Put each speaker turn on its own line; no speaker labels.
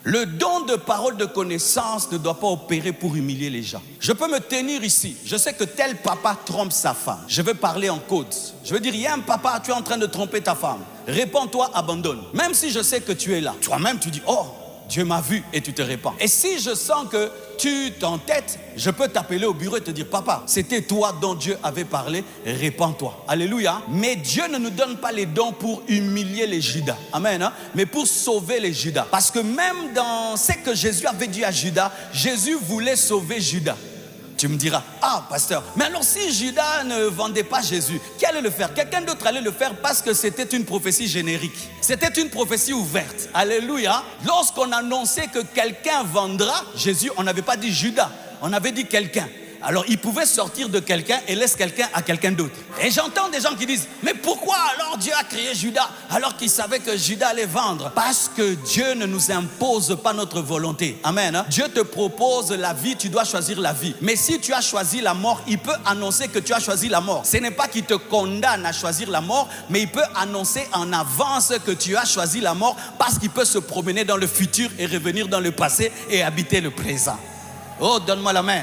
Le don de parole de connaissance ne doit pas opérer pour humilier les gens. Je peux me tenir ici. Je sais que tel papa trompe sa femme. Je veux parler en code. Je veux dire, il y a un papa, tu es en train de tromper ta femme. Répands-toi, abandonne. Même si je sais que tu es là. Toi-même, tu dis, oh, Dieu m'a vu et tu te répands. Et si je sens que tu t'entêtes, je peux t'appeler au bureau et te dire, papa, c'était toi dont Dieu avait parlé, répands-toi. Alléluia. Mais Dieu ne nous donne pas les dons pour humilier les Judas. Amen. Hein? Mais pour sauver les Judas. Parce que même dans ce que Jésus avait dit à Judas, Jésus voulait sauver Judas. Tu me diras, ah pasteur, mais alors si Judas ne vendait pas Jésus, qui allait le faire? Quelqu'un d'autre allait le faire parce que c'était une prophétie générique. C'était une prophétie ouverte. Alléluia. Lorsqu'on annonçait que quelqu'un vendra Jésus, on n'avait pas dit Judas, on avait dit quelqu'un. Alors il pouvait sortir de quelqu'un et laisse quelqu'un à quelqu'un d'autre. Et j'entends des gens qui disent, mais pourquoi alors Dieu a créé Judas alors qu'il savait que Judas allait vendre? Parce que Dieu ne nous impose pas notre volonté. Amen. Hein? Dieu te propose la vie, tu dois choisir la vie. Mais si tu as choisi la mort, il peut annoncer que tu as choisi la mort. Ce n'est pas qu'il te condamne à choisir la mort, mais il peut annoncer en avance que tu as choisi la mort parce qu'il peut se promener dans le futur et revenir dans le passé et habiter le présent. Oh, donne-moi la main.